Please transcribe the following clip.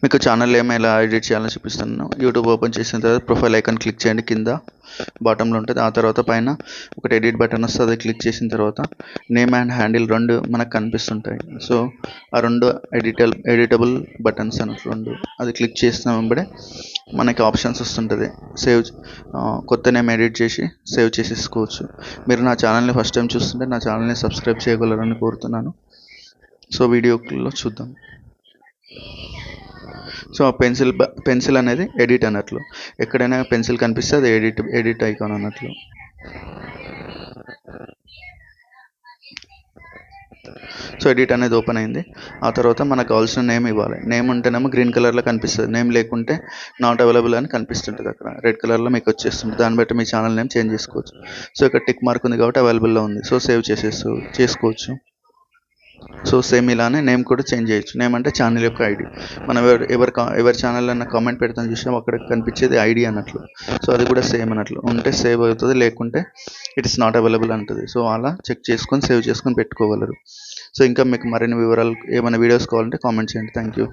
మీకు ఛానల్ ఏమో ఎలా ఎడిట్ చేయాలని చూపిస్తున్నాను. యూట్యూబ్ ఓపెన్ చేసిన తర్వాత ప్రొఫైల్ ఐకాన్ క్లిక్ చేయండి. కింద బాటంలో ఉంటుంది. ఆ తర్వాత పైన ఒకటి ఎడిట్ బటన్ వస్తుంది. అది క్లిక్ చేసిన తర్వాత నేమ్ అండ్ హ్యాండిల్ రెండు మనకు కనిపిస్తుంటాయి. సో ఆ రెండు ఎడిటబుల్ బటన్స్ అన్నట్లు రెండు. అది క్లిక్ చేసిన వెంబడే మనకి ఆప్షన్స్ వస్తుంటుంది. కొత్త నేమ్ ఎడిట్ చేసి సేవ్ చేసేసుకోవచ్చు. మీరు నా ఛానల్ని ఫస్ట్ టైం చూస్తుంటే నా ఛానల్ని సబ్స్క్రైబ్ చేయగలరని కోరుతున్నాను. సో వీడియోలో చూద్దాం. సో ఆ పెన్సిల్ అనేది ఎడిట్ అన్నట్లు. ఎక్కడైనా పెన్సిల్ కనిపిస్తే అది ఎడిట్ ఐకాన్ అన్నట్లు. సో ఎడిట్ అనేది ఓపెన్ అయింది. ఆ తర్వాత మనకు కావాల్సిన నేమ్ ఇవ్వాలి. నేమ్ ఉంటేనేమో గ్రీన్ కలర్లో కనిపిస్తుంది. నేమ్ లేకుంటే నాట్ అవైలబుల్ అని కనిపిస్తుంటుంది. అక్కడ రెడ్ కలర్లో మీకు వచ్చేస్తుంది. దాన్ని బట్టి మీ ఛానల్ నేమ్ చేంజ్ చేసుకోవచ్చు. సో ఇక్కడ టిక్ మార్క్ ఉంది కాబట్టి అవైలబుల్లో ఉంది. సో సేవ్ చేసుకోవచ్చు. సో సేమ్ ఇలానే నేమ్ కూడా చేంజ్ చేయొచ్చు. నేమ్ అంటే ఛానల్ యొక్క ఐడి. మనం ఎవరి ఛానల్ అన్న కామెంట్ పెడతాం చూసినా అక్కడ కనిపించేది ఐడి అన్నట్లు. సో అది కూడా సేమ్ అన్నట్లు. ఉంటే సేవ్ అవుతుంది, లేకుంటే ఇట్ ఇస్ నాట్ అవైలబుల్ అంటుంది. సో అలా చెక్ చేసుకొని సేవ్ చేసుకొని పెట్టుకోగలరు. సో ఇంకా మీకు మరిన్ని వివరాలు ఏమైనా వీడియోస్ కావాలంటే కామెంట్ చేయండి. Thank you.